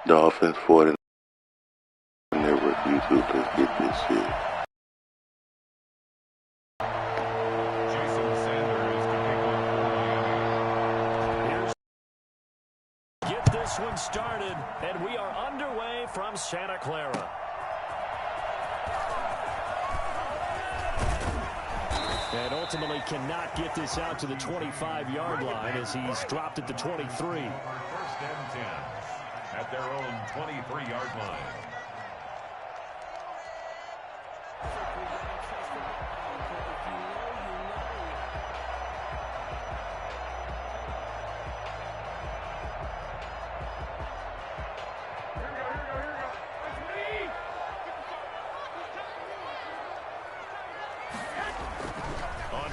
Dolphins 49 Network YouTube. Let's get this shit. Get this one started, and we are underway from Santa Clara. And ultimately cannot get this out to the 25-yard line as he's dropped at the 23. First and 10 at their own 23-yard line.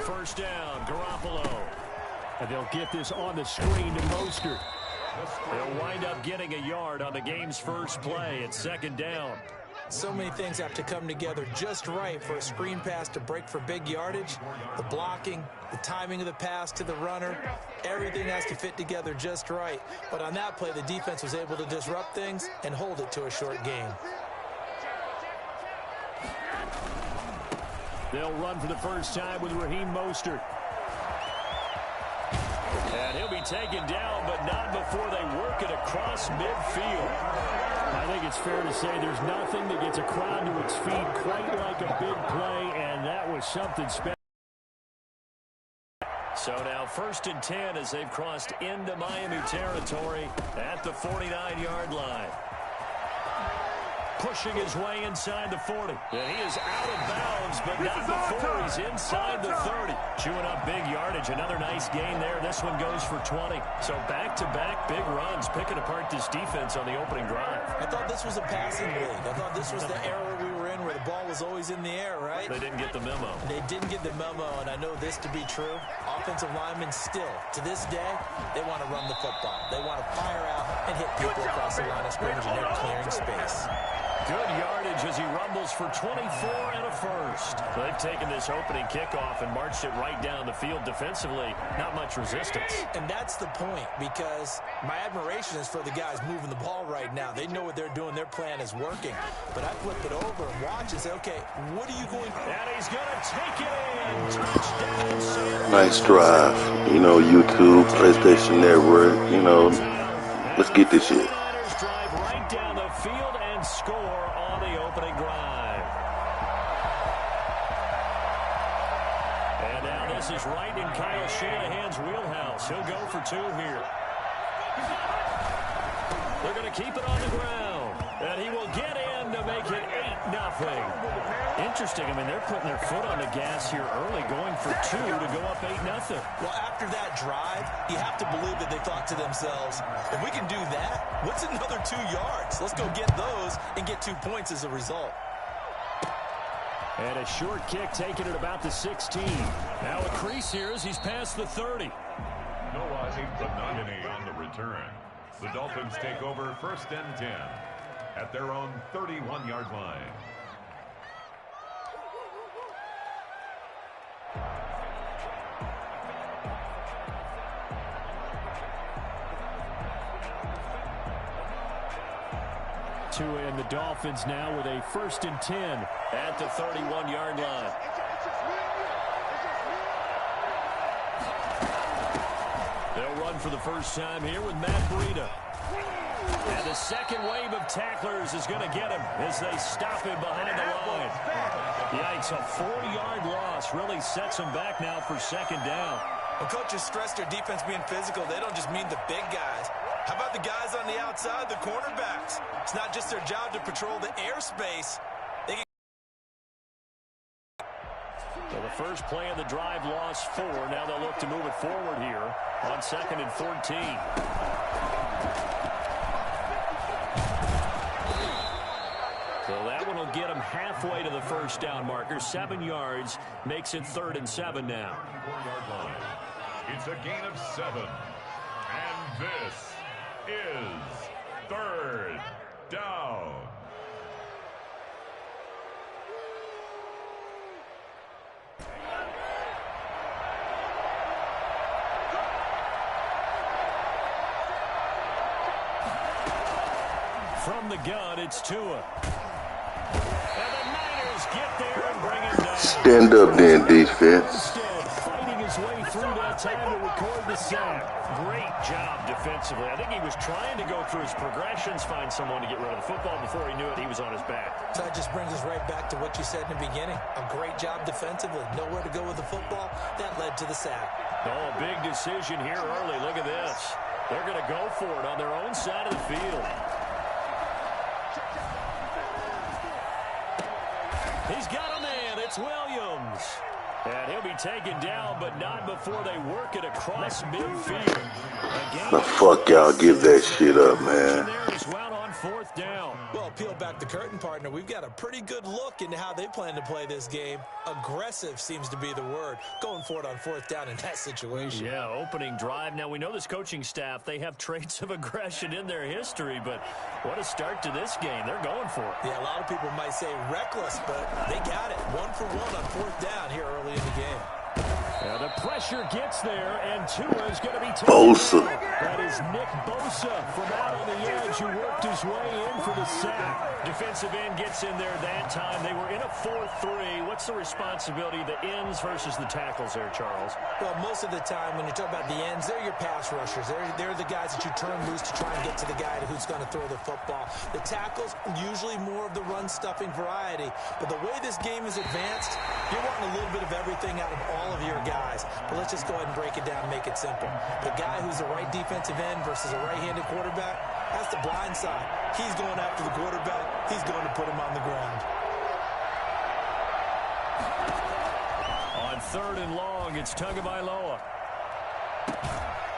First down, Garoppolo. And they'll get this on the screen to Mostert. They'll wind up getting a yard on the game's first play at second down. So many things have to come together just right for a screen pass to break for big yardage. The blocking, the timing of the pass to the runner, everything has to fit together just right. But on that play, the defense was able to disrupt things and hold it to a short gain. They'll run for the first time with Raheem Mostert. And he'll be taken down, but not before they work it across midfield. I think it's fair to say there's nothing that gets a crowd to its feet quite like a big play, and that was something special. So now first and 10 as they've crossed into Miami territory at the 49-yard line. Pushing his way inside the 40. And he is out of bounds, but not before he's inside the 30. Chewing up big yardage. Another nice gain there. This one goes for 20. So back-to-back big runs, picking apart this defense on the opening drive. I thought this was a passing league. I thought this was the era we were in where the ball was always in the air, right? They didn't get the memo. They didn't get the memo, and I know this to be true. Offensive linemen still, to this day, they want to run the football. They want to fire out and hit people across the line of scrimmage, and they're clearing space. Good yardage as he rumbles for 24 and a first. They've taken this opening kickoff and marched it right down the field defensively. Not much resistance. And that's the point, because my admiration is for the guys moving the ball right now. They know what they're doing. Their plan is working. But I flip it over and watch and say, okay, what are you going to do? And he's going to take it in. Touchdown. Nice drive. You know, YouTube, PlayStation Network, you know, let's get this shit. Drive right down the field and score on the opening drive. And now this is right in Kyle Shanahan's wheelhouse. He'll go for two here. They're going to keep it on the ground. And he will get in to make it 8-0. Interesting. I mean, they're putting their foot on the gas here early, going for two to go up 8-0. Well, after that drive, you have to believe that they thought to themselves, if we can do that, what's another 2 yards? Let's go get those and get 2 points as a result. And a short kick taken at about the 16. Now a crease here as he's past the 30. No Benogany on the return. The Dolphins take over first and 10 at their own 31-yard line. And the Dolphins now with a first and 10 at the 31-yard line. They'll run for the first time here with Matt Breida. And the second wave of tacklers is going to get him as they stop him behind the line. Yikes, a 4-yard loss really sets them back now for second down. When coaches stress their defense being physical, they don't just mean the big guys. How about the guys on the outside, the cornerbacks? It's not just their job to patrol the airspace. So the first play of the drive lost 4. Now they'll look to move it forward here on second and 14. So that one will get them halfway to the first down marker. 7 yards makes it 3rd and 7 now. It's a gain of 7. And this is 3rd down. From the gun, it's Tua. And the Niners get there and bring him down. Stand up then, defense. Instead, fighting his way through that time to record the sack. Great job defensively. I think he was trying to go through his progressions, find someone to get rid of the football. Before he knew it, he was on his back. So that just brings us right back to what you said in the beginning. A great job defensively. Nowhere to go with the football. That led to the sack. Oh, big decision here early. Look at this. They're going to go for it on their own side of the field. He's got a man. It's Williams. And he'll be taken down, but not before they work it across midfield. The fuck y'all give that shit up, man. There as well on fourth down. Well, peel back the curtain, partner. We've got a pretty good look into how they plan to play this game. Aggressive seems to be the word. Going for it on fourth down in that situation. Yeah, opening drive. Now, we know this coaching staff, they have traits of aggression in their history, but what a start to this game. They're going for it. Yeah, a lot of people might say reckless, but they got it. 1 for 1 on fourth down here early in the game. The pressure gets there, and Tua is going to be taken Bosa. down. That is Nick Bosa from out on the edge who worked his way in for the sack. Defensive end gets in there that time. They were in a 4-3. What's the responsibility, the ends versus the tackles there, Charles? Well, most of the time when you talk about the ends, they're your pass rushers. They're the guys that you turn loose to try and get to the guy who's going to throw the football. The tackles, usually more of the run-stuffing variety. But the way this game is advanced, you're wanting a little bit of everything out of all of your guys. But let's just go ahead and break it down and make it simple. The guy who's the right defensive end versus a right-handed quarterback, that's the blind side. He's going after the quarterback. He's going to put him on the ground. On third and long, it's Tagovailoa.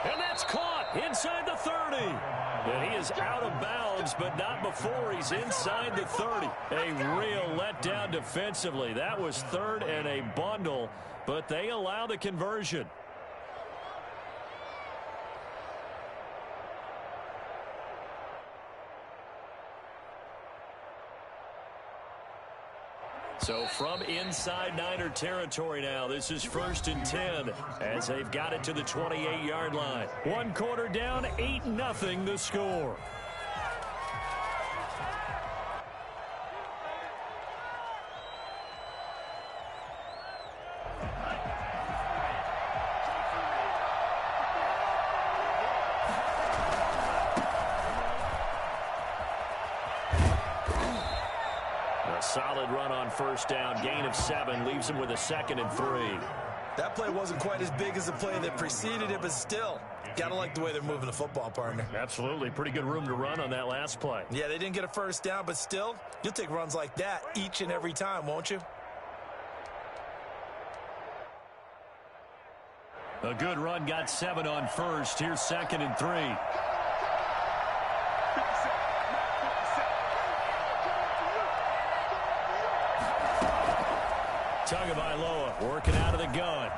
And that's caught inside the 30. And he is out of bounds, but not before he's inside the 30. A real letdown defensively. That was third and a bundle, but they allow the conversion. So from inside Niner territory now, this is 1st and 10 as they've got it to the 28-yard line. 1 quarter down, 8-0 the score. Solid run on first down. Gain of 7 leaves him with a 2nd and 3. That play wasn't quite as big as the play that preceded it, but still, gotta like the way they're moving the football, partner. Absolutely. Pretty good room to run on that last play. Yeah, they didn't get a first down, but still, you'll take runs like that each and every time, won't you? A good run, got 7 on first. Here's 2nd and 3. Tagovailoa working out of the gun.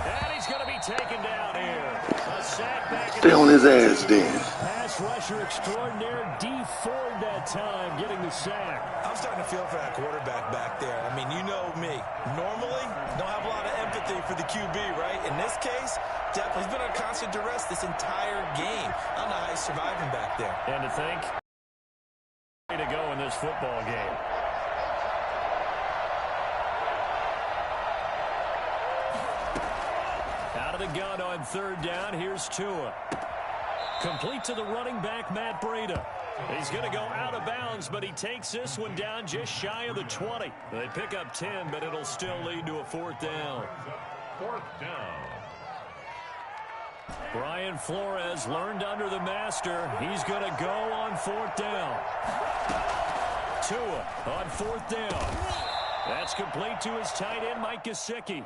And he's going to be taken down here. A sack back. Stay on his ass then. Pass rusher extraordinaire. D Ford that time getting the sack. I'm starting to feel for that quarterback back there. I mean, you know me. Normally, don't have a lot of empathy for the QB, right? In this case, definitely he's been on constant duress this entire game. I don't know how he's surviving back there. And to think, way to go in this football game. The gun on third down. Here's Tua. Complete to the running back, Matt Breida. He's going to go out of bounds, but he takes this one down just shy of the 20. They pick up 10, but it'll still lead to a 4th down. 4th down. Brian Flores learned under the master. He's going to go on 4th down. Tua on 4th down. That's complete to his tight end, Mike Gesicki.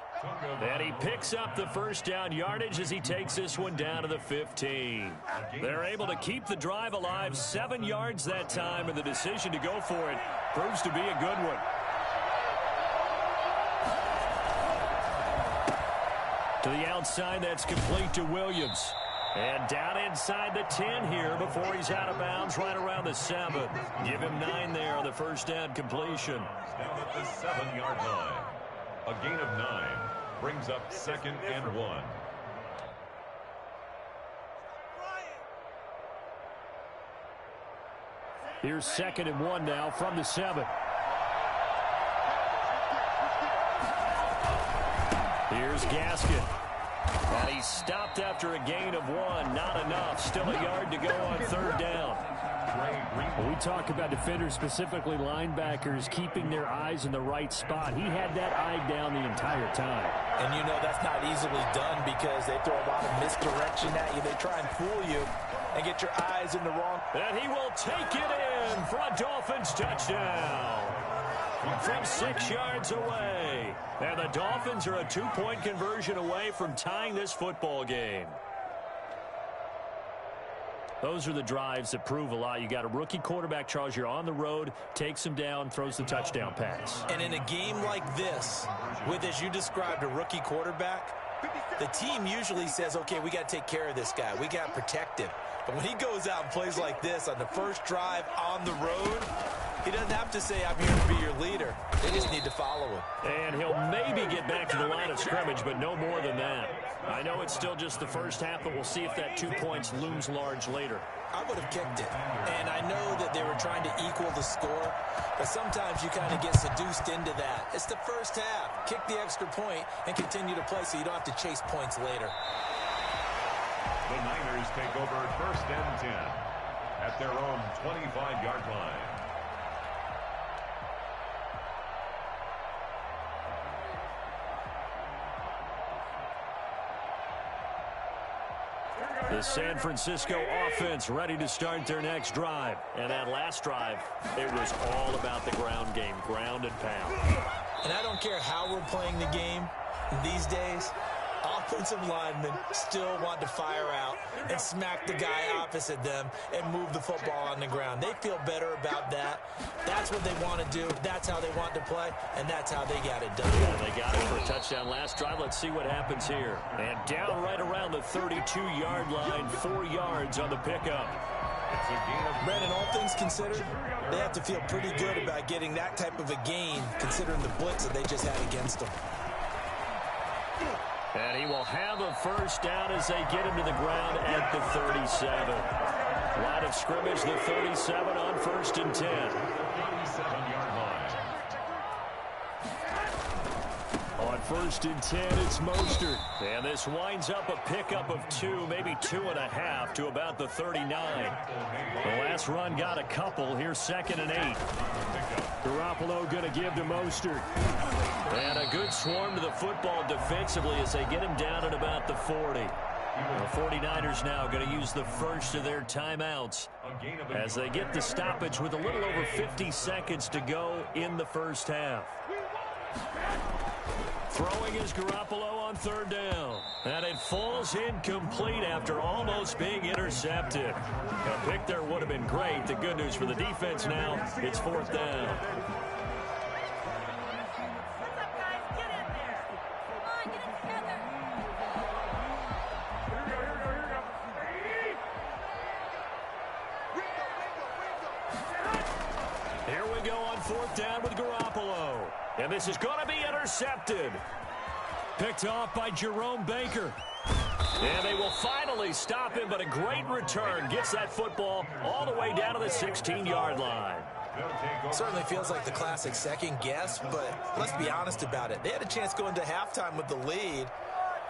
And he picks up the first down yardage as he takes this one down to the 15. They're able to keep the drive alive, 7 yards that time, and the decision to go for it proves to be a good one. To the outside, that's complete to Williams. And down inside the 10 here before he's out of bounds right around the 7. Give him 9 there on the first down completion. Down at the 7-yard line. A gain of 9 brings up 2nd and 1. Here's 2nd and 1 now from the 7. Here's Gaskin. And he's stopped after a gain of 1. Not enough. Still a yard to go on 3rd down. When we talk about defenders, specifically linebackers, keeping their eyes in the right spot. He had that eye down the entire time. And you know that's not easily done because they throw a lot of misdirection at you. They try and fool you and get your eyes in the wrong. And he will take it in for a Dolphins touchdown from 6 yards away. And the Dolphins are a 2-point conversion away from tying this football game. Those are the drives that prove a lot. You got a rookie quarterback, Charles. You're on the road, takes him down, throws the touchdown pass. And in a game like this, with, as you described, a rookie quarterback, the team usually says, okay, we got to take care of this guy. We got to protect him. But when he goes out and plays like this on the first drive on the road, he doesn't have to say, I'm here to be your leader. They just need to follow him. And he'll maybe get back to the line of scrimmage, but no more than that. I know it's still just the first half, but we'll see if that 2 points looms large later. I would have kicked it. And I know that they were trying to equal the score, but sometimes you kind of get seduced into that. It's the first half. Kick the extra point and continue to play so you don't have to chase points later. The Niners take over 1st and 10 at their own 25-yard line. The San Francisco offense ready to start their next drive. And that last drive, it was all about the ground game, ground and pound. And I don't care how we're playing the game these days, offensive linemen still want to fire out and smack the guy opposite them and move the football on the ground. They feel better about that. That's what they want to do. That's how they want to play, and that's how they got it done. Yeah, they got it for a touchdown last drive. Let's see what happens here. And down right around the 32-yard line, 4 yards on the pickup. Brandon, all things considered, they have to feel pretty good about getting that type of a gain considering the blitz that they just had against them. And he will have a first down as they get him to the ground at the 37. Line of scrimmage, the 37 on 1st and 10. 37-yard line. On 1st and 10, it's Mostert. And this winds up a pickup of 2, maybe 2.5 to about the 39. The last run got a couple. Here's 2nd and 8. Garoppolo going to give to Mostert. And a good swarm to the football defensively as they get him down at about the 40. The 49ers now going to use the first of their timeouts as they get the stoppage with a little over 50 seconds to go in the first half. Throwing is Garoppolo on 3rd down. And it falls incomplete after almost being intercepted. A pick there would have been great. The good news for the defense now, it's 4th down. Here we go on 4th down with Garoppolo. And this is going to be intercepted. Picked off by Jerome Baker. And they will finally stop him, but a great return. Gets that football all the way down to the 16-yard line. Certainly feels like the classic second guess, but let's be honest about it. They had a chance going to halftime with the lead.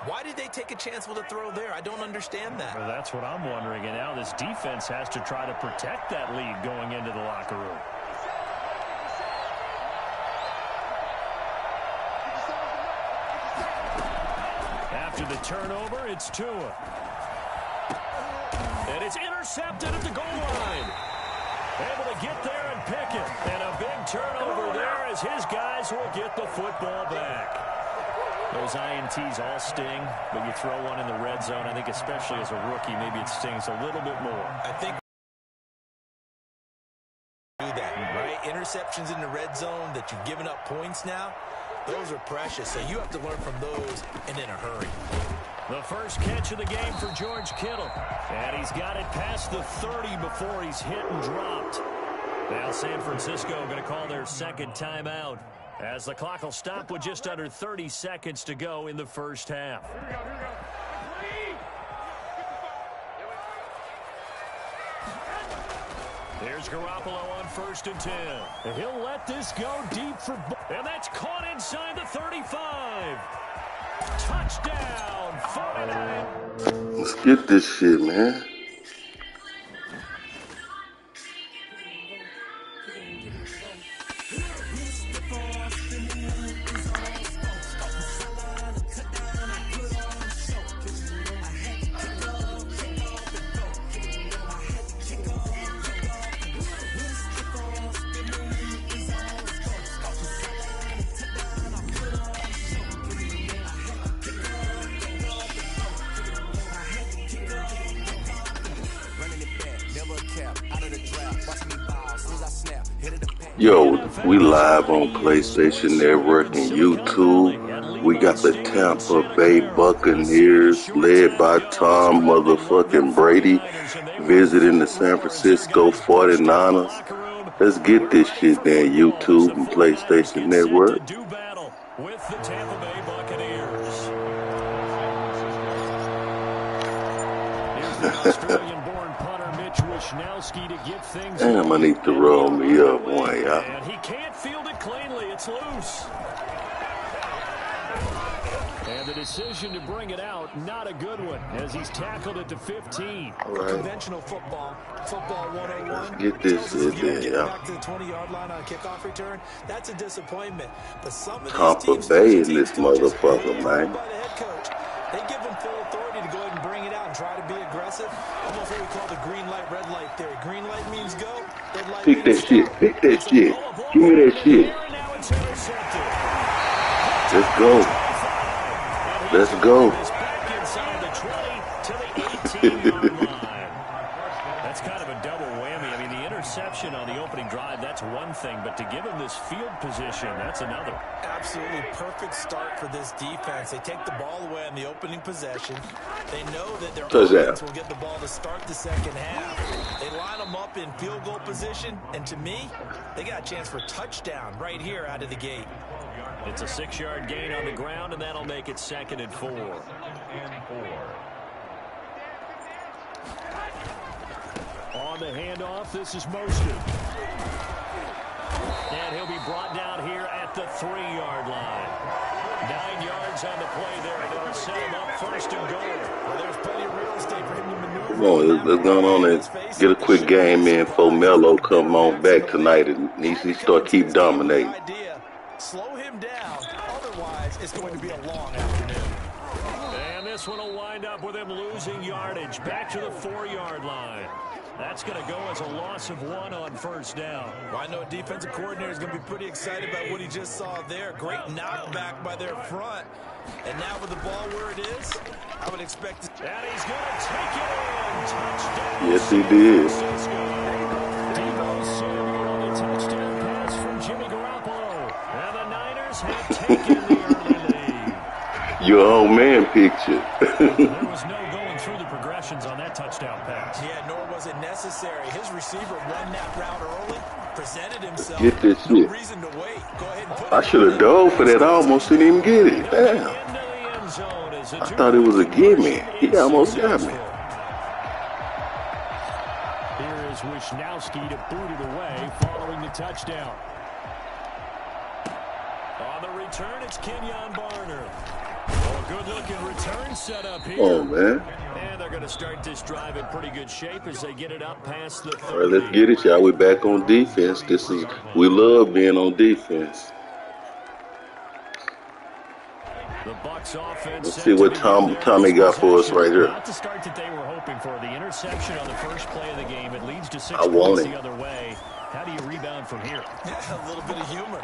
Why did they take a chance with a throw there? I don't understand that. Well, that's what I'm wondering. And now this defense has to try to protect that lead going into the locker room. After the turnover, it's Tua. And it's intercepted at the goal line. Able to get there and pick it. And a big turnover there as his guys will get the football back. Those INTs all sting, but you throw one in the red zone, I think especially as a rookie, maybe it stings a little bit more. I think do that, right? Interceptions in the red zone that you've given up points now, those are precious, so you have to learn from those and in a hurry. The first catch of the game for George Kittle. And he's got it past the 30 before he's hit and dropped. Now San Francisco going to call their second timeout as the clock will stop with just under 30 seconds to go in the first half. Here's Garoppolo on 1st and 10. And he'll let this go deep for... And that's caught inside the 35. Touchdown, 49. Let's get this shit, man. Yo, we live on PlayStation Network and YouTube. We got the Tampa Bay Buccaneers led by Tom motherfucking Brady visiting the San Francisco 49ers. Let's get this shit there, YouTube and PlayStation Network. Do battle with the Tampa Bay Buccaneers. Here's the Australian-born punter Mitch Wishnowsky to get things. Damn, I need to roll me up one, y'all. And he can't field it cleanly. It's loose. And the decision to bring it out, not a good one, as he's tackled it to 15. All right. Conventional football 101. Let's get this shit there, y'all. Back to the 20-yard line on a kickoff return. That's a disappointment. But some of Tampa Bay in this motherfucker, man. They give them full authority to go ahead and bring it out and try to be aggressive. Almost what we call the green light, red light theory. Green light means go, red light Pick means that shit. Pick that shit. Give me that shit. Let's go. Let's go. That's kind of a double whammy. I mean, the interception on the opening drive, that's one thing, but to give him this field position, that's another. Absolutely perfect start for this defense. They take the ball away on the opening possession. They know that their offense will get the ball to start the second half. They line them up in field goal position, and to me, they got a chance for a touchdown right here out of the gate. It's a 6-yard gain on the ground, and that'll make it 2nd and 4. On the handoff, this is Mostert. And he'll be brought down here at the 3-yard line. 9 yards on the play there, and it'll set him up 1st and goal. Well, there's plenty of real estate for him to maneuver. Come on, let's go on and get a quick game in before Melo come on back tonight and he start keep dominating. Slow him down. Otherwise, it's going to be a long afternoon. And this one will wind up with him losing yardage back to the 4-yard line. That's going to go as a loss of 1 on 1st down. Well, I know a defensive coordinator is going to be pretty excited about what he just saw there. Great knockback by their front. And now with the ball where it is, I would expect... And he's going to take it in. Touchdown. Yes, he did. Deebo Samuel on the touchdown pass from Jimmy Garoppolo. And the Niners have taken the early lead. Your old man picture. There was no going through the progressions on that touchdown pass. Yeah, nor was it necessary. His receiver run that route early, presented himself. Get this shit. No reason to wait. Go ahead and put I should have dove for that. I almost didn't even get it. Damn. I thought it was a gimme. He almost got me. Here is Wishnowsky to boot it away following the touchdown. On the return, it's Kenyon Barner. Oh, good-looking return set up here. Oh, man. And they're going to start this drive in pretty good shape as they get it up past the 30. All right, let's get it, y'all. We're back on defense. We love being on defense. The Bucs offense. Let's see what Tommy got for us right here. Not the start that they were hoping for. The interception on the first play of the game. It leads to 6 I want points it. the other way. How do you rebound from here? a little bit of humor.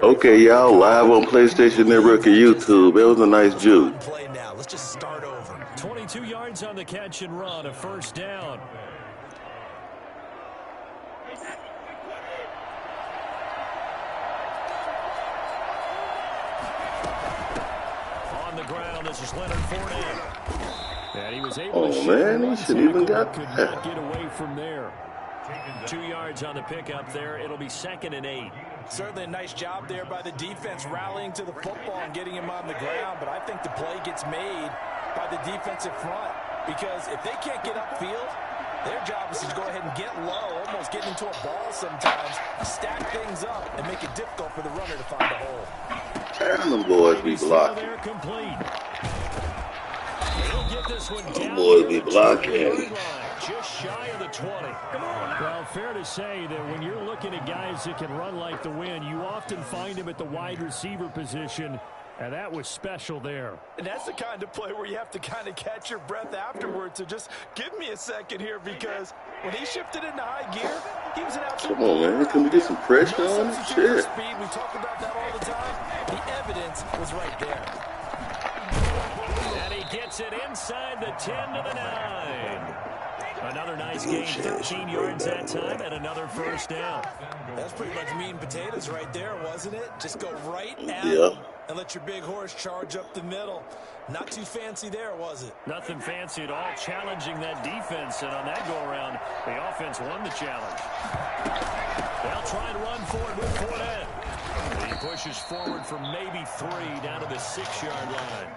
Okay, y'all, live on PlayStation Network and YouTube. That was a nice juke. Play now. Let's just start over. 22 yards on the catch and run, a 1st down. On the ground, this is Leonard Fournette. And he was able to man, he shouldn't even got could that. not get away from there. 2 yards on the pickup there. It'll be 2nd and 8. Certainly a nice job there by the defense rallying to the football and getting him on the ground, but I think the play gets made by the defensive front because if they can't get upfield, Their job is to go ahead and get low, almost get into a ball sometimes, stack things up, and make it difficult for the runner to find a hole. Damn, them boys be blocking. He'll get this one down boys be blocking. just shy of the 20. Well, fair to say that when you're looking at guys that can run like the wind, you often find them at the wide receiver position. And that was special there. And that's the kind of play where you have to kind of catch your breath afterwards. So just give me a second here, because when he shifted into high gear, he was an absolute... Come on, man. Can we get some pressure on him? Shit. Speed. We talk about that all the time. The evidence was right there. And he gets it inside the 10 to the 9. Another nice gain, 13 yards that time, and another first down. That's pretty much meat and potatoes right there, wasn't it? Just go right at him and let your big horse charge up the middle. Not too fancy there, was it? Nothing fancy at all, challenging that defense. And on that go-around, the offense won the challenge. They'll try and run forward with Fournette. He pushes forward for maybe 3 down to the 6-yard line.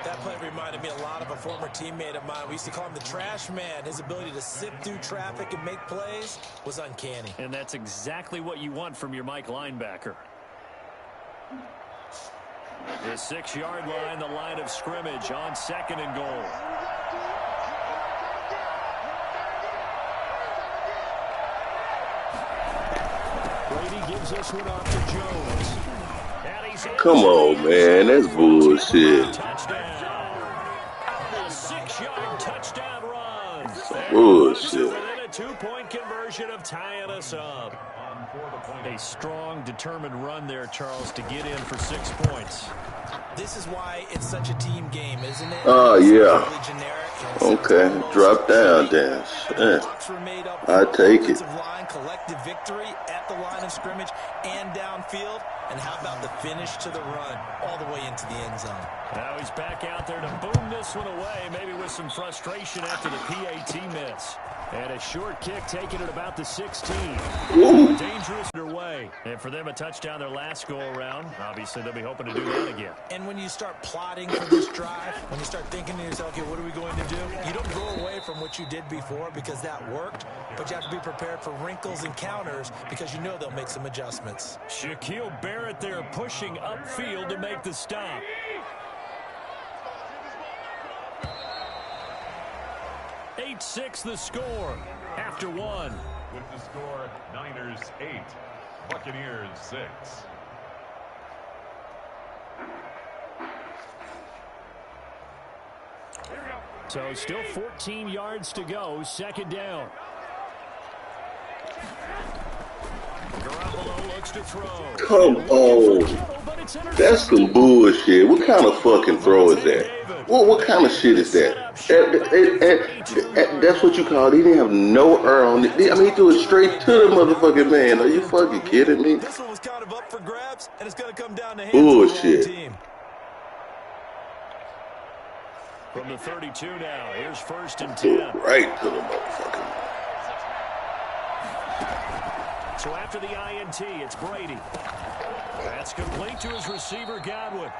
That play reminded me a lot of a former teammate of mine. We used to call him the trash man. His ability to sift through traffic and make plays was uncanny. And that's exactly what you want from your Mike linebacker. The 6-yard line, the line of scrimmage on 2nd and goal. Brady gives this one off to Jones. Come on, man. That's bullshit. A 6-yard touchdown run. Bullshit. Within a 2-point conversion of tying us up. A strong, determined run there, Charles, to get in for 6 points. This is why it's such a team game, isn't it? Oh, yeah. Okay. Drop down, Dan. I take it. Collective victory at the line of scrimmage and downfield. And how about the finish to the run all the way into the end zone? Now he's back out there to boom this one away, maybe with some frustration after the PAT miss. And a short kick taken at about the 16. Ooh. Dangerous underway. And for them, a touchdown their last go-around. Obviously, they'll be hoping to do that again. And when you start plotting for this drive, when you start thinking to yourself, okay, what are we going to do? You don't go away from what you did before because that worked, but you have to be prepared for wrinkles and counters because you know they'll make some adjustments. Shaquille Barrett there pushing upfield to make the stop. Six the score after one. With the score, Niners 8, Buccaneers 6. So still 14 yards to go, 2nd down. Garoppolo looks to throw. Come on. That's some bullshit. What kind of fucking throw is that? What kind of shit is that? That's what you call it. He didn't have no air on it. I mean, he threw it straight to the motherfucking man. Are you fucking kidding me? This one was kind of up for grabs, and it's going to come down to hands bullshit. Of the team. From the 32 now, here's 1st and 10. Right to the motherfucking man. So after the INT, it's Brady. That's complete to his receiver, Godwin.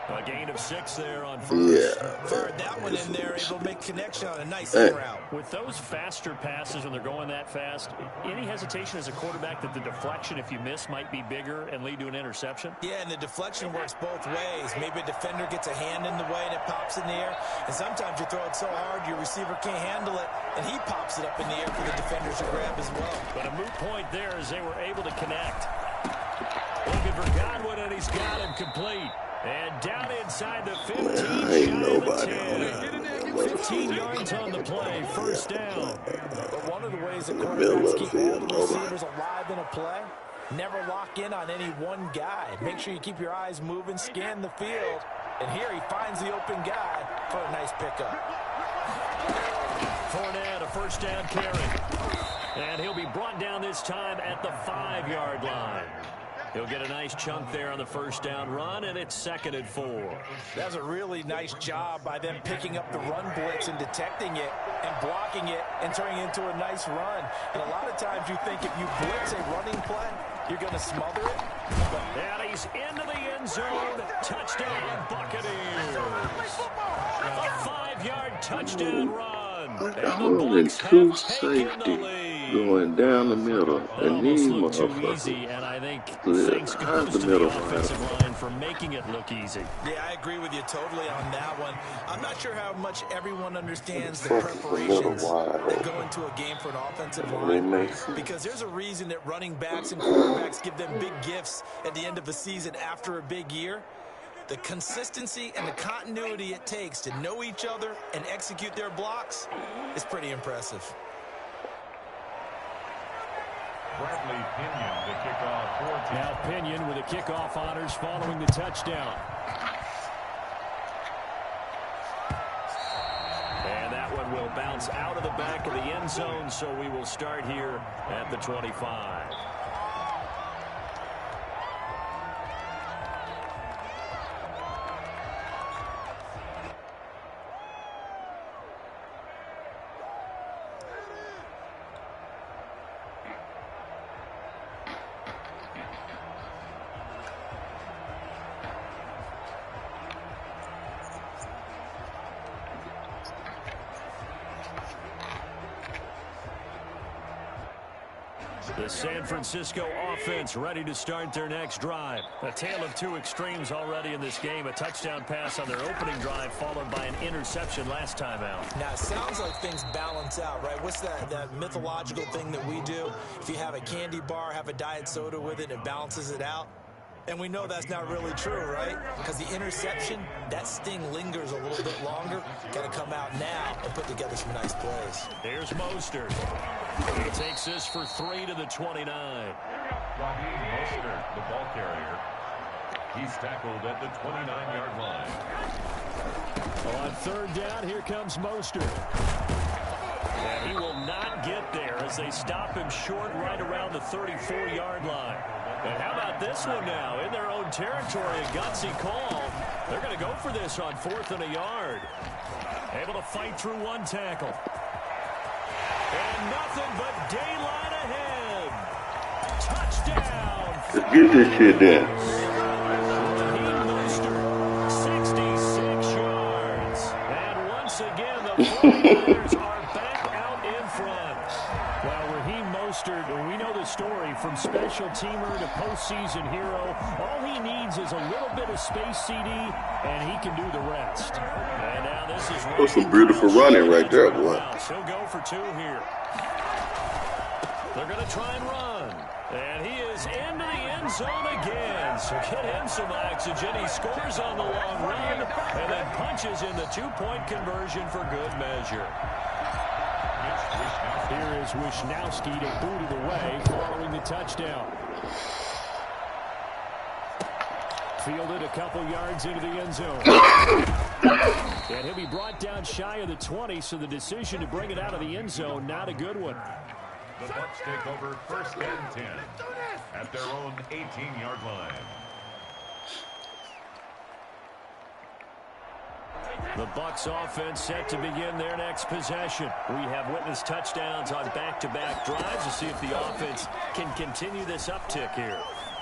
A gain of 6 there on 1st. Fired that one in there, able to make connection on a nice route. With those faster passes when they're going that fast, any hesitation as a quarterback that the deflection, if you miss, might be bigger and lead to an interception? Yeah, and the deflection works both ways. Maybe a defender gets a hand in the way and it pops in the air. And sometimes you throw it so hard your receiver can't handle it, and he pops it up in the air for the defenders to grab as well. But a moot point there as they were able to connect. Looking for Godwin, and he's got him complete. And down inside the 15, ain't nobody on 15 yards on the play, 1st down. But one of the ways that quarterbacks keep all the receivers alive in a play, never lock in on any one guy. Make sure you keep your eyes moving, scan the field. And here he finds the open guy for a nice pickup. Fournette, a 1st down carry. And he'll be brought down this time at the 5-yard line. He'll get a nice chunk there on the 1st down run, and it's 2nd and 4. That's a really nice job by them picking up the run blitz and detecting it and blocking it and turning it into a nice run. And a lot of times you think if you blitz a running play, you're going to smother it. And he's into the end zone. Touchdown, Buccaneers. A 5-yard touchdown run. Only two safety going down the middle, and these Almost looked too motherfuckers. easy, and I think thanks How's goes the to the middle wide offensive open? line for making it look easy. Yeah, I agree with you totally on that one. I'm not sure how much everyone understands the Fuck is the middle preparations wide that go open? into a game for an offensive I mean, line, it makes sense. because there's a reason that running backs and quarterbacks give them big gifts at the end of a season after a big year. The consistency and the continuity it takes to know each other and execute their blocks is pretty impressive. Bradley Pinion to kick off for Now Pinion with the kickoff honors following the touchdown. And that one will bounce out of the back of the end zone, so we will start here at the 25. The San Francisco offense ready to start their next drive. A tale of two extremes already in this game. A touchdown pass on their opening drive followed by an interception last time out. Now, it sounds like things balance out, right? What's that mythological thing that we do? If you have a candy bar, have a diet soda with it, it balances it out. And we know that's not really true, right? Because the interception, that sting lingers a little bit longer. Got to come out now and put together some nice plays. Here's Mostert. He takes this for 3 to the 29. Raheem Mostert, the ball carrier. He's tackled at the 29-yard line. On third down, here comes Mostert. And he will not get there as they stop him short right around the 34-yard line. And how about this one now? In their own territory, a gutsy call. They're going to go for this on 4th and a yard. Able to fight through one tackle. And nothing but daylight ahead. Touchdown. Let's get this shit done. Raheem Mostert, 66 yards. And once again, the 49ers are back out in front. Well, Raheem Mostert, we know the story from special teamer to postseason hero. All he needs is a little bit of space, CD, and he can do the rest. And now this is That's some beautiful running right there, boy. He'll go for 2 here. They're going to try and run. And he is into the end zone again. So get him some oxygen. He scores on the long run and then punches in the 2-point conversion for good measure. Here is Wisnowski to boot it away following the touchdown. Fielded a couple yards into the end zone. And he'll be brought down shy of the 20, so the decision to bring it out of the end zone, not a good one. The Bucs take over 1st and 10 at their own 18-yard line. The Bucs offense set to begin their next possession. We have witnessed touchdowns on back-to-back drives to see if the offense can continue this uptick here.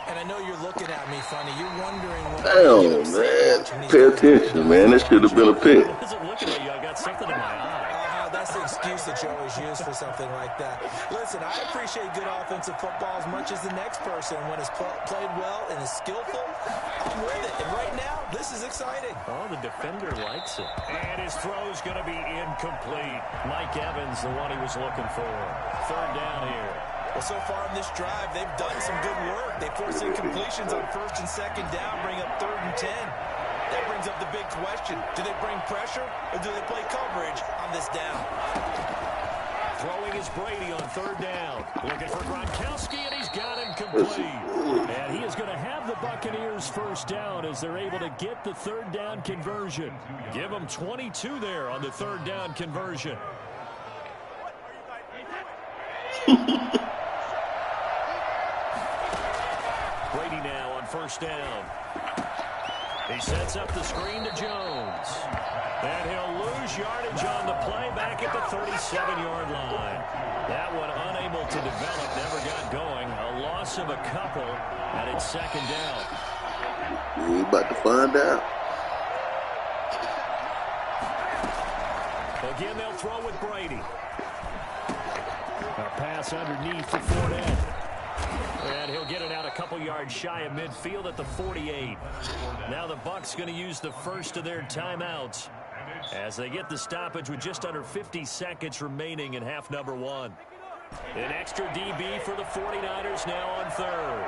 And I know you're looking at me funny. You're wondering what Damn, man. Pay attention, man. This should have been a pick. I wasn't looking at you. I got something in my eye. That's the excuse that you always use for something like that. Listen, I appreciate good offensive football as much as the next person. When it's played well and is skillful, I'm with it. And right now, this is exciting. Oh, the defender likes it. And his throw's going to be incomplete. Mike Evans, the one he was looking for. 3rd down here. Well, so far in this drive, they've done some good work. They force incompletions on 1st and 2nd down, bring up 3rd and 10. That brings up the big question. Do they bring pressure or do they play coverage on this down? Throwing is Brady on 3rd down. Looking for Gronkowski, and he's got him complete. And he is going to have the Buccaneers 1st down as they're able to get the 3rd down conversion. Give them 22 there on the 3rd down conversion. Brady now on 1st down. He sets up the screen to Jones. And he'll lose yardage on the play back at the 37-yard line. That one unable to develop, never got going. A loss of a couple, and it's 2nd down. We about to find out. Again, they'll throw with Brady. A pass underneath for Fournette. And he'll get it out a couple yards shy of midfield at the 48. Now the Bucs going to use the first of their timeouts as they get the stoppage with just under 50 seconds remaining in half number one. An extra DB for the 49ers now on third.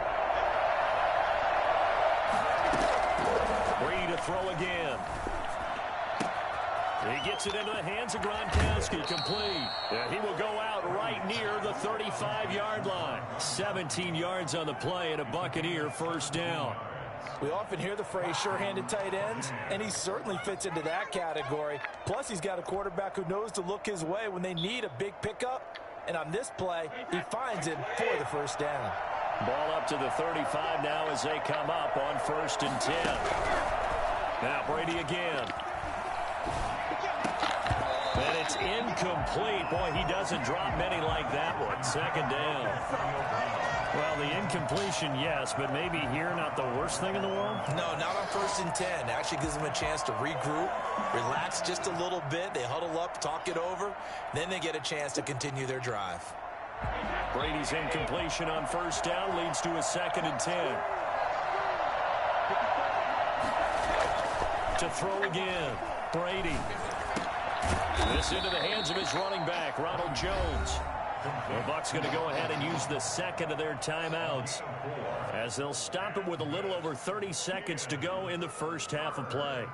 Brady to throw again. He gets it into the hands of Gronkowski, complete. And he will go out right near the 35-yard line. 17 yards on the play and a Buccaneer first down. We often hear the phrase sure-handed tight ends, and he certainly fits into that category. Plus, he's got a quarterback who knows to look his way when they need a big pickup. And on this play, he finds him for the first down. Ball up to the 35 now as they come up on 1st and 10. Now Brady again. And it's incomplete. Boy, he doesn't drop many like that one. 2nd down. Well, the incompletion, yes, but maybe here not the worst thing in the world? No, not on 1st and 10. Actually gives them a chance to regroup, relax just a little bit. They huddle up, talk it over. Then they get a chance to continue their drive. Brady's incompletion on 1st down leads to a 2nd and 10. To throw again. Brady. This into the hands of his running back, Ronald Jones. The Bucs going to go ahead and use the second of their timeouts as they'll stop it with a little over 30 seconds to go in the first half of play.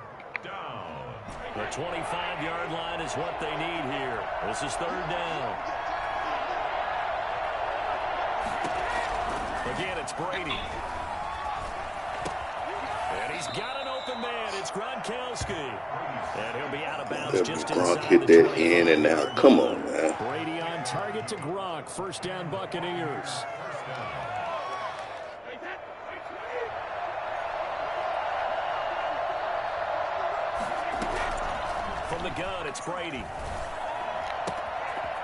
The 25-yard line is what they need here. This is 3rd down. Again, it's Brady. And he's got an open man. It's Gronkowski. And he'll be out of bounds just inside Gronk hit the that in and out. Come on, man. Brady on target to Gronk. 1st down Buccaneers. From the gun, it's Brady.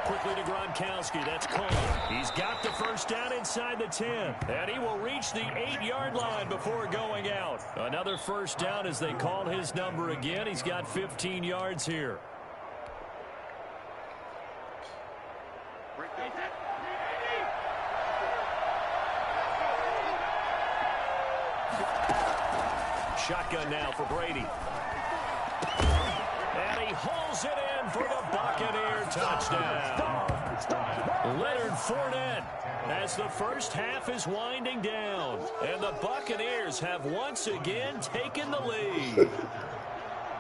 Quickly to Gronkowski. That's Cole. He's got the first down inside the 10. And he will reach the 8-yard line before going out. Another first down as they call his number again. He's got 15 yards here. Shotgun now for Brady. And he hauls it in for the Buccaneer touchdown. Leonard Fournette as the first half is winding down. And the Buccaneers have once again taken the lead.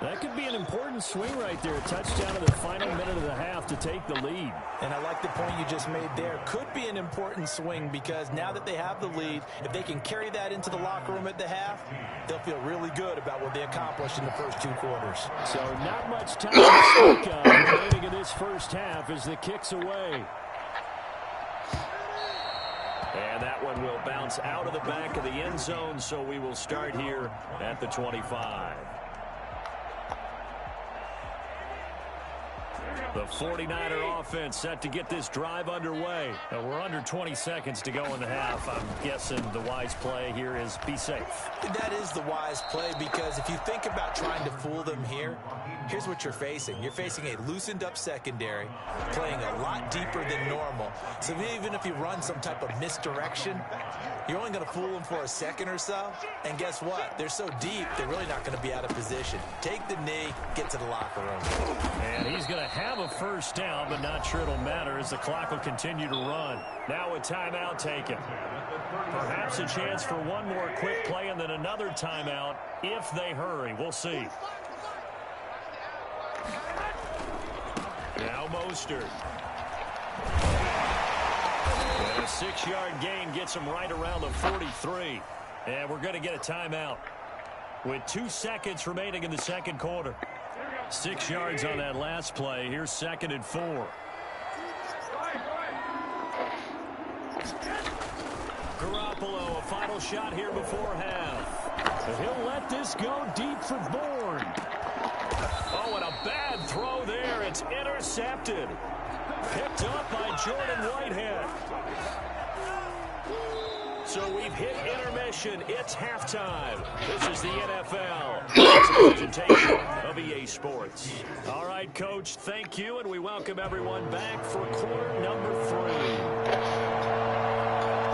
That could be an important swing right there. Touchdown in the final minute of the half to take the lead. And I like the point you just made there. Could be an important swing because now that they have the lead, if they can carry that into the locker room at the half, they'll feel really good about what they accomplished in the first 2 quarters. So not much time to speak of remaining in this first half as the kick's away. And that one will bounce out of the back of the end zone, so we will start here at the 25. The 49er offense set to get this drive underway. We're under 20 seconds to go in the half. I'm guessing the wise play here is be safe. That is the wise play because if you think about trying to fool them here, here's what you're facing. You're facing a loosened up secondary, playing a lot deeper than normal. So even if you run some type of misdirection, you're only going to fool them for a second or so. And guess what? They're so deep, they're really not going to be out of position. Take the knee, get to the locker room. And he's going to have a first down, but not sure it'll matter as the clock will continue to run. Now a timeout taken. Perhaps a chance for one more quick play and then another timeout if they hurry. We'll see. Now Mostert. And a 6-yard gain gets him right around the 43. And we're going to get a timeout with 2 seconds remaining in the second quarter. 6 yards on that last play. Here's 2nd and 4. Garoppolo, a final shot here before half. And he'll let this go deep for Bourne. Oh, and a bad throw there. It's intercepted. Picked up by Jordan Whitehead. So we've hit intermission. It's halftime. This is the NFL. It's a presentation of EA Sports. All right, Coach, thank you, and we welcome everyone back for quarter number 3.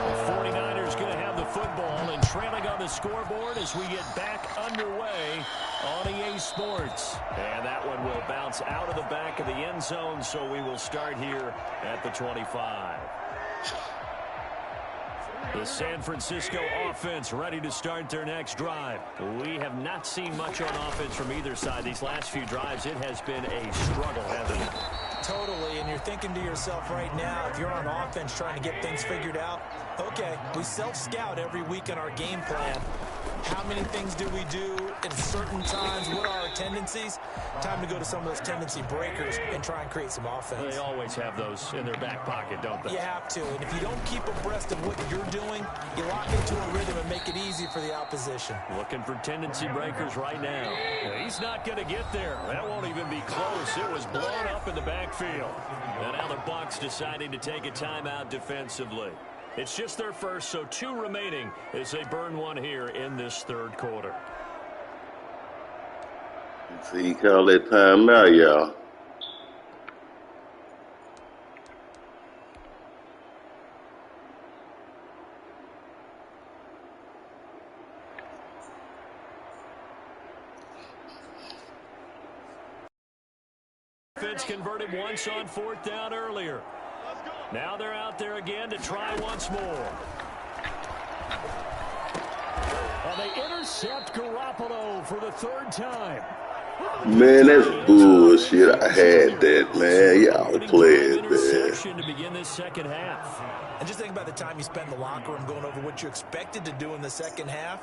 The 49ers going to have the football and trailing on the scoreboard as we get back underway on EA Sports. And that one will bounce out of the back of the end zone, so we will start here at the 25. The San Francisco offense ready to start their next drive. We have not seen much on offense from either side. These last few drives, it has been a struggle, hasn't it? Totally, and you're thinking to yourself right now, if you're on offense trying to get things figured out, okay, we self-scout every week in our game plan. How many things do we do at certain times? What are our tendencies? Time to go to some of those tendency breakers and try and create some offense. They always have those in their back pocket, don't they? You have to, and if you don't keep abreast of what you're doing, you lock into a rhythm and make it easy for the opposition. Looking for tendency breakers right now. He's not going to get there. That won't even be close. It was blown up in the backfield. And now the Bucs deciding to take a timeout defensively. It's just their first, so 2 remaining as they burn one here in this third quarter. So you call that timeout, y'all. Offense converted once on 4th down earlier. Now they're out there again to try once more. And they intercept Garoppolo for the 3rd time. Man, that's bullshit. I had that, man. Y'all playing, man. To begin this second half. And just think about the time you spent in the locker room going over what you expected to do in the second half.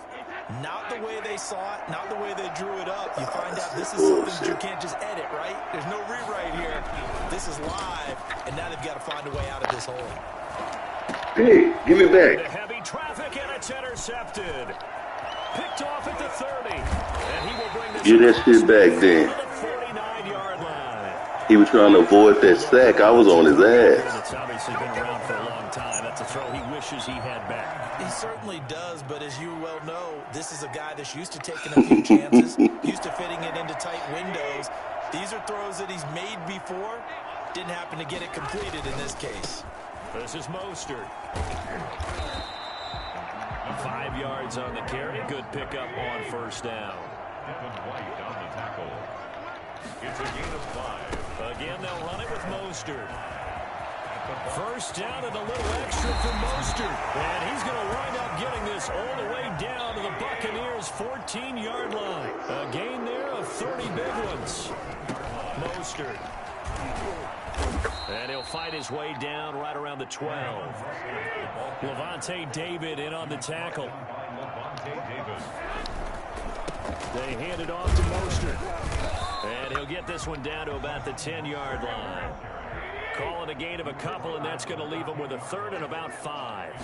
Not the way they saw it, not the way they drew it up. You find out this is something that you can't just edit, right? There's no rewrite here. This is live, and now they've got to find a way out of this hole. Hey, give me back. Heavy traffic, and it's intercepted. Picked off at the 30. And he will bring this Get that shit back then. to the 49-yard line. He was trying to avoid that sack. I was on his ass. It's obviously been around for a long time. That's a throw he wishes he had back. He certainly does, but as you well know, this is a guy that's used to taking a few chances, used to fitting it into tight windows. These are throws that he's made before. Didn't happen to get it completed in this case. This is Mostert. 5 yards on the carry. Good pickup on 1st down. White on the tackle. It's a gain of 5. Again, they'll run it with Mostert. 1st down and a little extra for Mostert. And he's going to wind up getting this all the way down to the Buccaneers' 14-yard line. A gain there of 30 big ones. Mostert. And he'll fight his way down right around the 12. Levante David in on the tackle. They hand it off to Mostert. And he'll get this one down to about the 10-yard line. Call it a gain of a couple, and that's going to leave him with a 3rd and about 5.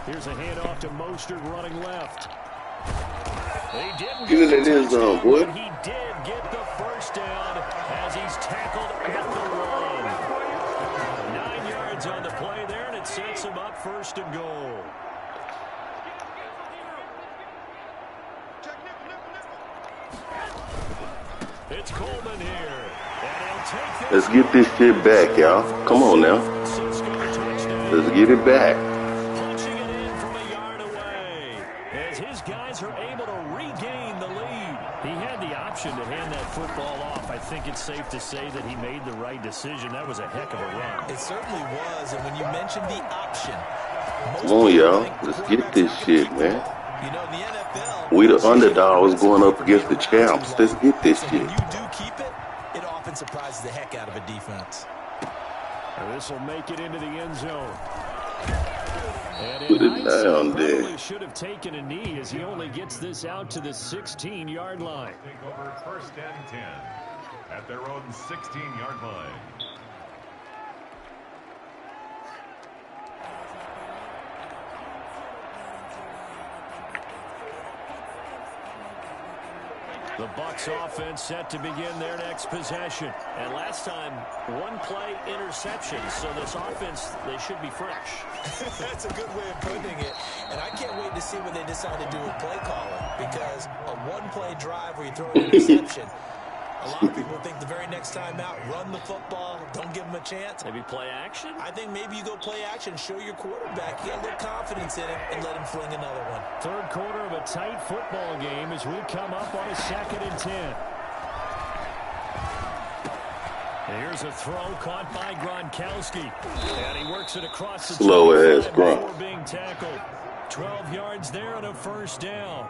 Here's a handoff to Mostert running left. He didn't Get it in his zone, boy. He did get the 1st down as he's tackled at the 1. 9 yards on the play there, and it sets him up 1st and goal. It's Coleman here. Let's get this shit back, y'all. Come on now. Let's get it back. Punching it in from a yard away as his guys are able to regain the lead. He had the option to hand that football off. I think it's safe to say that he made the right decision. That was a heck of a run. It certainly was, and when you mentioned the option. Come on, y'all. Let's get this shit, man. You know, in the NFL, We the underdogs going up against the champs. Let's get this so shit. when you do keep it, it often surprises the heck out of a defense. This will make it into the end zone. And Put in it hindsight, down there. probably should have taken a knee as he only gets this out to the 16-yard line. Take over 1st and 10 at their own 16-yard line. The Bucs offense set to begin their next possession. And last time, one play interception. So this offense, they should be fresh. That's a good way of putting it. And I can't wait to see what they decide to do with play calling. Because a one-play drive where you throw an interception, a lot of people think the very next time out, run the football, don't give them a chance. Maybe play action? I think maybe you go play action, show your quarterback, you got a little confidence in him, and let him fling another one. Third quarter of a tight football game as we come up on a 2nd and 10. Here's a throw caught by Gronkowski. And he works it across the slow ass before being tackled. 12 yards there and a first down.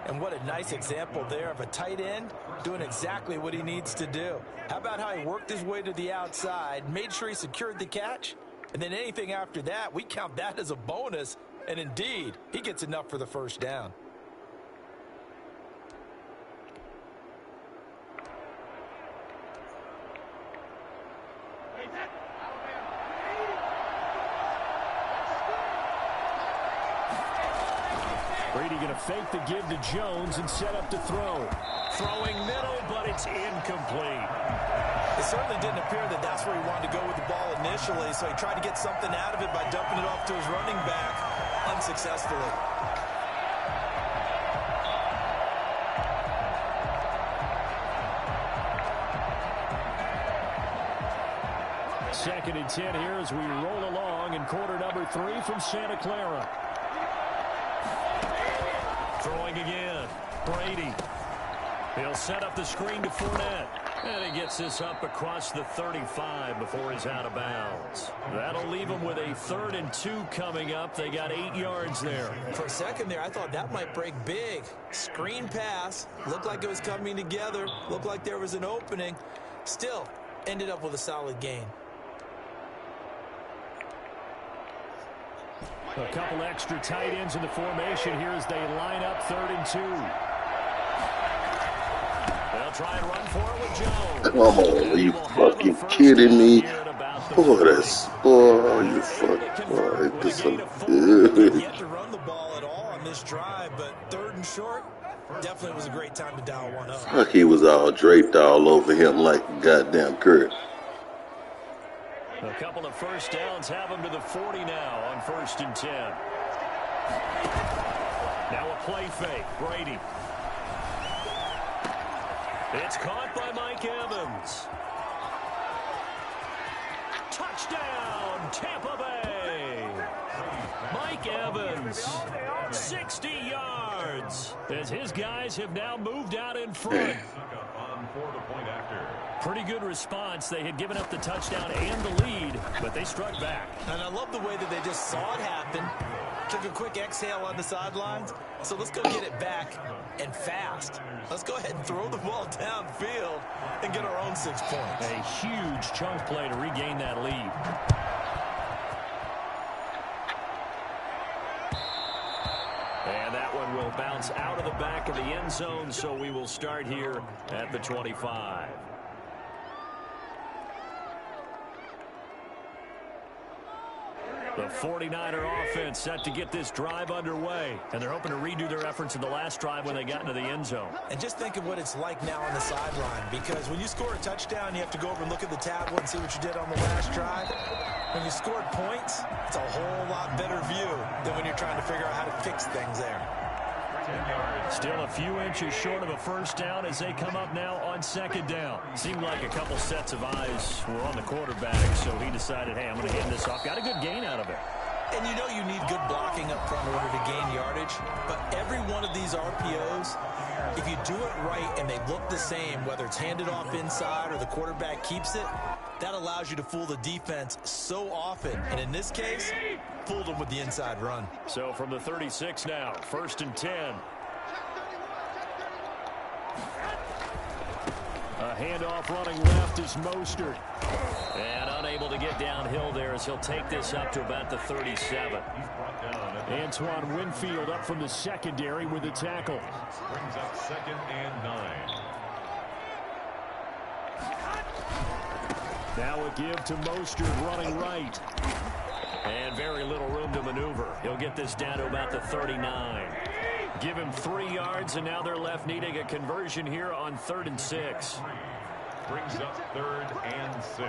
And what a nice example there of a tight end doing exactly what he needs to do. How about how he worked his way to the outside, made sure he secured the catch, and then anything after that, we count that as a bonus. And indeed, he gets enough for the first down. Brady going to fake the give to Jones and set up to throw. Throwing middle, but it's incomplete. It certainly didn't appear that that's where he wanted to go with the ball initially, so he tried to get something out of it by dumping it off to his running back unsuccessfully. Second and 10 here as we roll along in quarter number 3 from Santa Clara. Throwing again. Brady. He'll set up the screen to Fournette. And he gets this up across the 35 before he's out of bounds. That'll leave him with a 3rd and 2 coming up. They got 8 yards there. For a second there, I thought that might break big. Screen pass. Looked like it was coming together. Looked like there was an opening. Still, ended up with a solid gain. A couple extra tight ends in the formation here as they line up 3rd and 2. They'll try and run for it with Jones. Come on, are you fucking kidding me? Boy, that's, boy, you fucking, boy, this is so good. Yet to run the ball at all on this drive, but 3rd and short, definitely was a great time to dial one up. Fuck, he was all draped all over him like a goddamn Kurt. A couple of first downs have him to the 40 now on 1st and 10. Now a play fake. Brady. It's caught by Mike Evans. Touchdown, Tampa Bay. Mike Evans, 60 yards. As his guys have now moved out in front. Pretty good response. They had given up the touchdown and the lead, but they struck back. And I love the way that they just saw it happen, took a quick exhale on the sidelines. So let's go get it back and fast. Let's go ahead and throw the ball downfield and get our own 6 points. A huge chunk play to regain that lead. And that one will bounce out of the back of the end zone, so we will start here at the 25. The 49er offense set to get this drive underway. And they're hoping to redo their efforts in the last drive when they got into the end zone. And just think of what it's like now on the sideline. Because when you score a touchdown, you have to go over and look at the tablet and see what you did on the last drive. When you scored points, it's a whole lot better view than when you're trying to figure out how to fix things there. Still a few inches short of a first down as they come up now on 2nd down. Seemed like a couple sets of eyes were on the quarterback, so he decided, hey, I'm going to hand this off. Got a good gain out of it. And you know you need good blocking up front in order to gain yardage. But every one of these RPOs, if you do it right and they look the same, whether it's handed off inside or the quarterback keeps it, that allows you to fool the defense so often. And in this case, fooled them with the inside run. So from the 36 now, 1st and 10. A handoff running left is Mostert. And unable to get downhill there as he'll take this up to about the 37. Antoine Winfield up from the secondary with the tackle. Brings up 2nd and 9. Now a give to Mostert running right. And very little room to maneuver. He'll get this down to about the 39. Give him 3 yards, and now they're left needing a conversion here on 3rd and 6. Brings up 3rd and 6.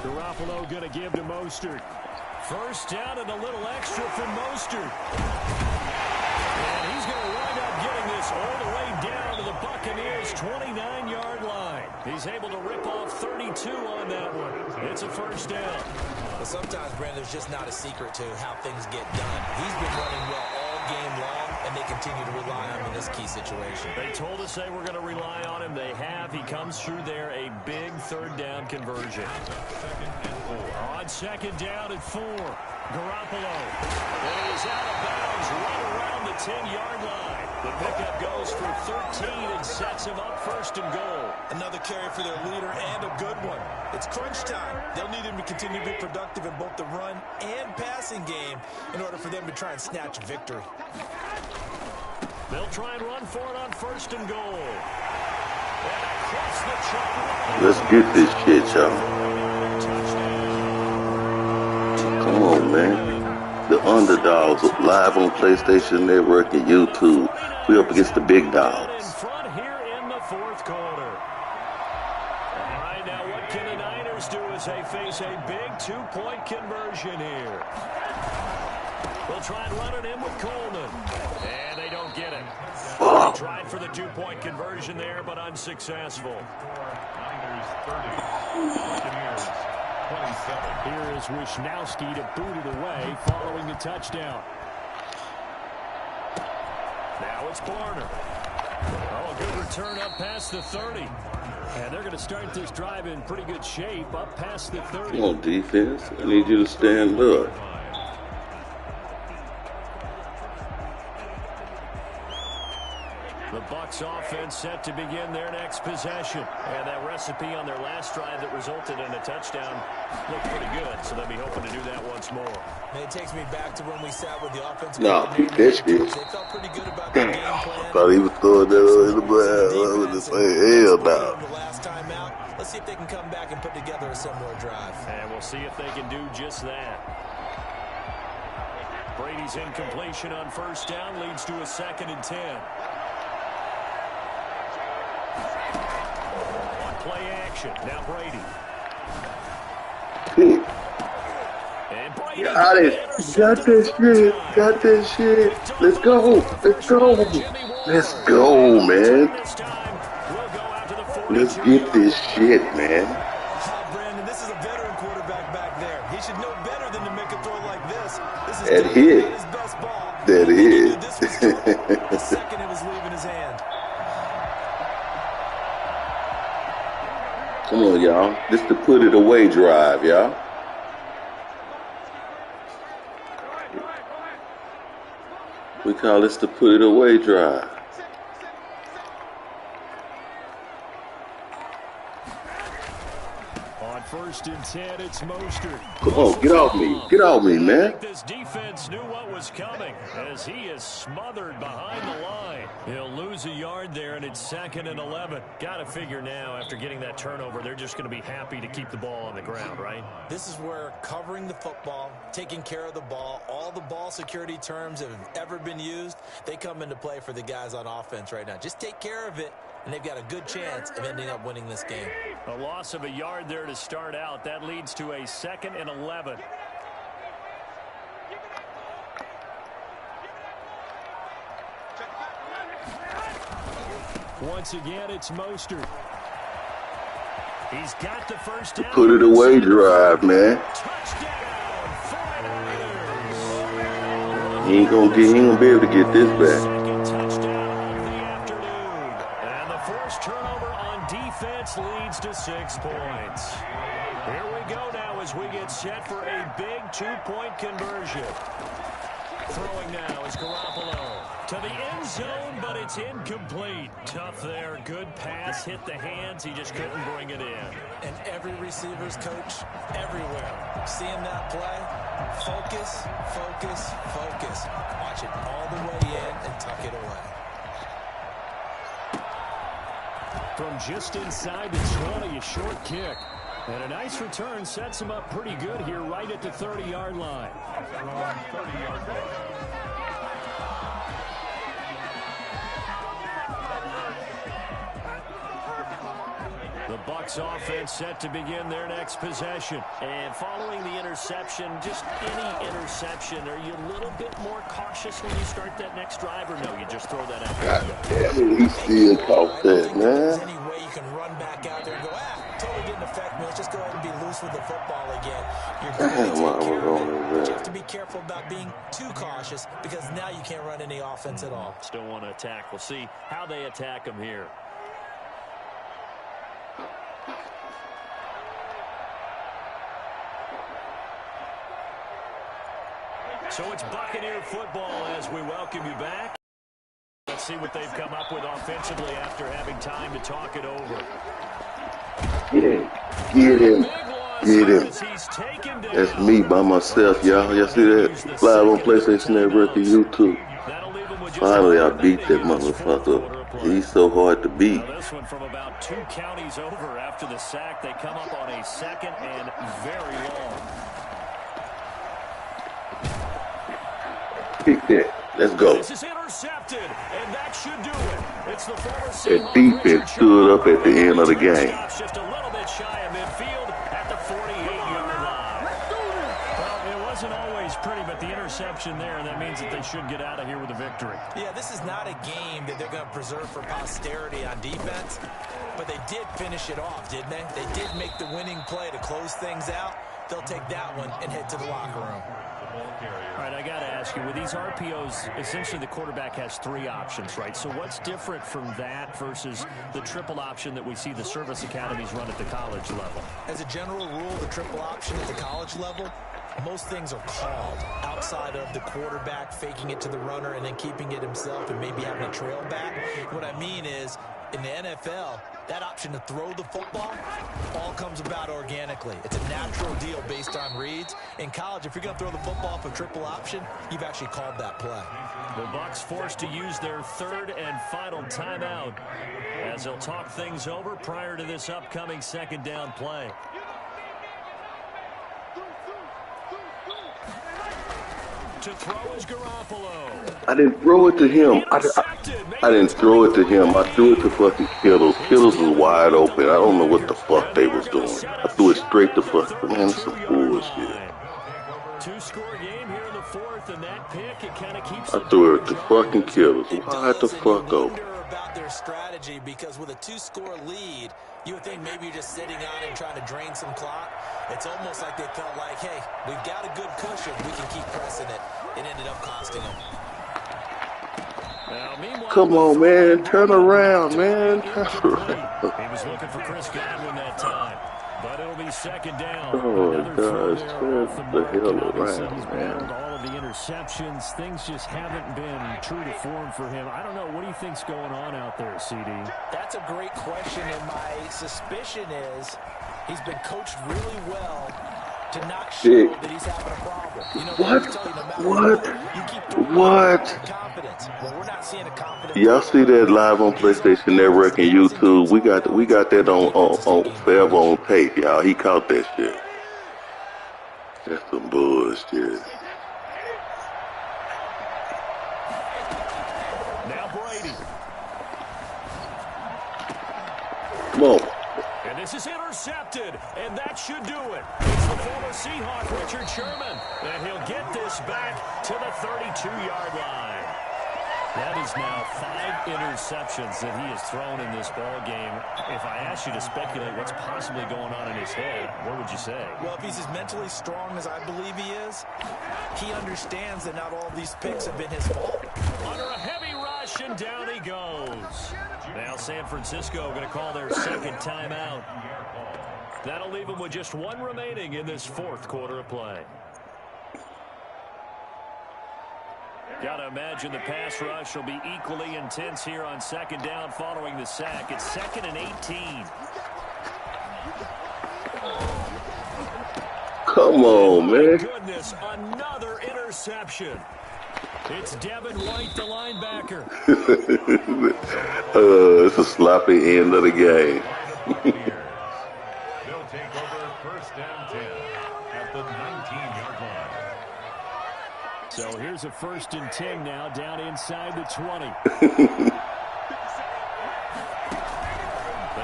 Garoppolo going to give to Mostert. First down and a little extra from Mostert. And he's going to wind up getting this all the way down to the Buccaneers' 29-yard line. He's able to rip off 32 on that one. It's a first down. Well, sometimes, Brandon, there's just not a secret to how things get done. He's been running well all game long, and they continue to rely on him in this key situation. They told us they were going to rely on him. They have. He comes through there, a big 3rd down conversion. On 2nd down at 4, Garoppolo. And he's out of bounds right around the 10-yard line. The pickup goes for 13 and sets him up 1st and goal. Another carry for their leader and a good one. It's crunch time. They'll need him to continue to be productive in both the run and passing game in order for them to try and snatch a victory. They'll try and run for it on 1st and goal. And across the chalk. Let's get this shit, y'all. Come on, man. The underdogs live on PlayStation Network and YouTube. We up against the big dogs. In front here in the 4th quarter. All right, now what can the Niners do as they face a big 2-point conversion here? They'll try and run it in with Coleman. And they don't get it. They tried for the 2-point conversion there, but unsuccessful. Niners 30. Buccaneers 27. Here is Wisnowski to boot it away following the touchdown. Now it's Barner. Oh, a good return up past the 30. And they're going to start this drive in pretty good shape up past the 30. Come on, defense. I need you to stand up. The Bucs offense set to begin their next possession. And that recipe on their last drive that resulted in a touchdown looked pretty good, so they'll be hoping to do that once more. And it takes me back to when we sat with the offensive Nah, keep that shit. They felt pretty good about their game plan. Thought he was throwing that in the bag. I was just saying, hell no. The last time out, let's see if they can come back and put together a similar drive. And we'll see if they can do just that. Brady's incompletion on 1st down leads to a 2nd and 10. Play action. Now Brady. And Brady Got it. Got that shit. Got that shit. Let's go. Let's go. Let's go, man. Let's get this shit, man. Brandon, this is a veteran quarterback back there. He should know better than to make a throw like this. This is That hit. his best ball. That hit. The second it was leaving his hand. Come on, y'all. This the put it away drive, y'all. We call this the put it away drive. On 1st and 10, it's Mostert. Come on, get off me. Get off me, I man. think this defense knew what was coming as he is smothered behind the line. He'll lose a yard there, and it's 2nd and 11. Got to figure now, after getting that turnover, they're just going to be happy to keep the ball on the ground, right? This is where covering the football, taking care of the ball, all the ball security terms that have ever been used, they come into play for the guys on offense right now. Just take care of it, and they've got a good chance of ending up winning this game. A loss of a yard there to start out. That leads to a 2nd and 11. Once again, it's Mostert. He's got the first down. Put it away drive, man. Touchdown, 49ers. He ain't gonna be able to get this back. Second touchdown of the afternoon. And the forced turnover on defense leads to 6 points. Here we go now as we get set for a big 2-point conversion. Throwing now is Garoppolo to the end zone, but it's incomplete. Tough there. Good pass. Hit the hands. He just couldn't bring it in. And every receiver's coach everywhere. Seeing that play, focus, focus, focus. Watch it all the way in and tuck it away. From just inside the 20, a short kick. And a nice return sets him up pretty good here right at the 30-yard line. The Bucs offense set to begin their next possession. And following the interception, just any interception, are you a little bit more cautious when you start that next drive, or no, you just throw that out? God damn it, he still caught that, man. There's any way you can run back out there and go, totally didn't affect me. Let's just go ahead and be loose with the football again. You're going to take care of it, but you have to be careful about being too cautious because now you can't run any offense at all. Still want to attack. We'll see how they attack him here. So it's Buccaneer football as we welcome you back. Let's see what they've come up with offensively after having time to talk it over. Get him. Get him. Get him. That's me by myself, y'all. Y'all see that? Live on PlayStation Network and YouTube. Finally, I beat that motherfucker. He's so hard to beat. Now this one from about 2 counties over after the sack. They come up on a second and very long. Kick that. Let's go. This is intercepted, and that should do it. It's the former That defense stood up at the end of the game. Just a little bit shy of midfield at the 48-yard line. Well, it wasn't always pretty, but the interception there, and that means that they should get out of here with a victory. Yeah, this is not a game that they're going to preserve for posterity on defense, but they did finish it off, didn't they? They did make the winning play to close things out. They'll take that one and head to the locker room. All right, I got to ask you, with these RPOs, essentially the quarterback has 3 options, right? So what's different from that versus the triple option that we see the service academies run at the college level? As a general rule, the triple option at the college level, most things are called outside of the quarterback faking it to the runner and then keeping it himself and maybe having a trail back. What I mean is, in the NFL, that option to throw the football all comes about organically. It's a natural deal based on reads. In college, if you're going to throw the football for triple option, you've actually called that play. The Bucs forced to use their 3rd and final timeout as they'll talk things over prior to this upcoming 2nd down play. To throw is Garoppolo. I didn't throw it to him. I didn't throw it to him. I threw it to fucking Kittles. Kittles was wide open. I don't know what the fuck they was doing. I threw it straight to fucking, man, that's some bullshit. 2-score game here in the 4th, and that pick, it kind of keeps I threw it to fucking Kittles. Wide the fuck open. About their strategy, because with a 2-score lead, you would think maybe you're just sitting on it and trying to drain some clock. It's almost like they felt like, hey, we've got a good cushion. We can keep pressing it. It ended up costing them. Come on, man. Turn around, man. Turn around. He was looking for Chris Godwin that time. But it'll be 2nd down. Oh, gosh. Turn the hell around, man. All of the interceptions, things just haven't been true to form for him. I don't know. What do you think's going on out there, CD? That's a great question, and my suspicion is he's been coached really well to not show that he's having a problem. You know, What? Confidence. Well, we're not seeing a confidence. Y'all see that live on PlayStation Network and YouTube? We got that on forever on tape, y'all. He caught that shit. That's some bullshit. Now Brady. Come on. And this is intercepted, and that should do it. It's the former Seahawk, Richard Sherman, and he'll get this back to the 32-yard line. That is now 5 interceptions that he has thrown in this ball game. If I asked you to speculate what's possibly going on in his head, what would you say? Well, if he's as mentally strong as I believe he is, he understands that not all of these picks have been his fault. Under a heavy rush, and down he goes. Now San Francisco going to call their 2nd timeout. That'll leave them with just 1 remaining in this 4th quarter of play. Got to imagine the pass rush will be equally intense here on 2nd down following the sack. It's 2nd and 18. Come on, man. Goodness, another interception. It's Devin White, the linebacker. It's a sloppy end of the game. They'll take over So here's a 1st and 10 now, down inside the 20. They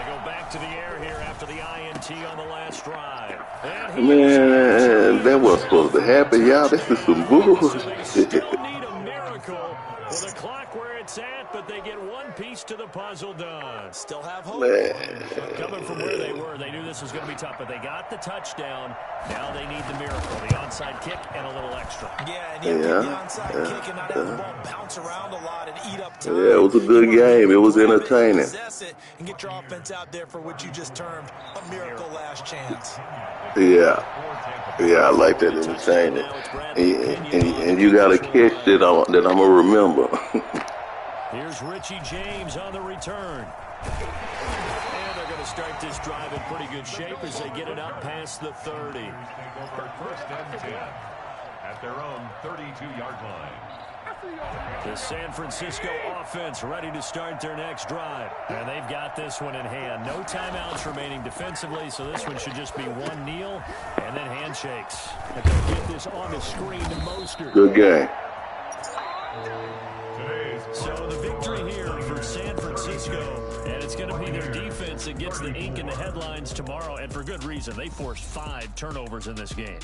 go back to the air here after the INT on the last drive. Man, that wasn't supposed to happen, y'all. This is some bullshit. Still need a miracle with the clock where it's at, but they get one piece to the puzzle done. Still have hope. Man. Coming from where they were, they knew this was going to be tough, but they got the touchdown. Now they need the miracle, the onside kick and a little extra. Yeah, and you get the onside kick and not have the ball bounce around a lot and eat up time. Yeah, it was a good game. It was entertaining. Possess it and get your offense out there for what you just termed a miracle last chance. Yeah. Yeah, I like that entertaining. And you got a catch that I'm going to remember. Here's Richie James on the return. And they're going to start this drive in pretty good shape as they get it up past the 30. For 1st and 10 at their own 32-yard line. The San Francisco offense ready to start their next drive. And they've got this one in hand. No timeouts remaining defensively, so this one should just be one kneel and then handshakes. If they get this on the screen to Mostert. Good game. So the victory here for San Francisco, and it's going to be their defense that gets the ink in the headlines tomorrow, and for good reason. They forced 5 turnovers in this game.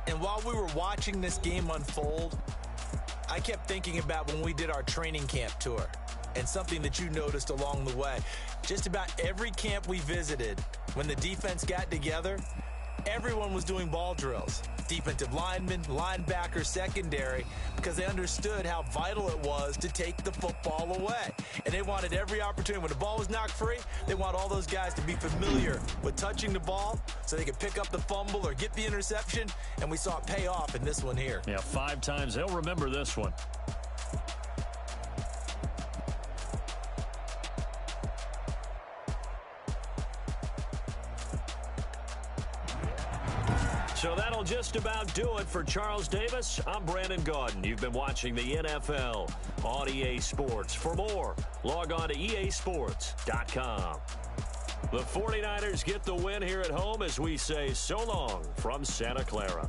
And while we were watching this game unfold, I kept thinking about when we did our training camp tour and something that you noticed along the way. Just about every camp we visited, when the defense got together, everyone was doing ball drills. Defensive linemen, linebacker, secondary, because they understood how vital it was to take the football away. And they wanted every opportunity. When the ball was knocked free, they want all those guys to be familiar with touching the ball so they could pick up the fumble or get the interception. And we saw it pay off in this one here. Yeah, 5 times. They'll remember this one. So that'll just about do it for Charles Davis. I'm Brandon Gaudin. You've been watching the NFL on EA Sports. For more, log on to easports.com. The 49ers get the win here at home as we say so long from Santa Clara.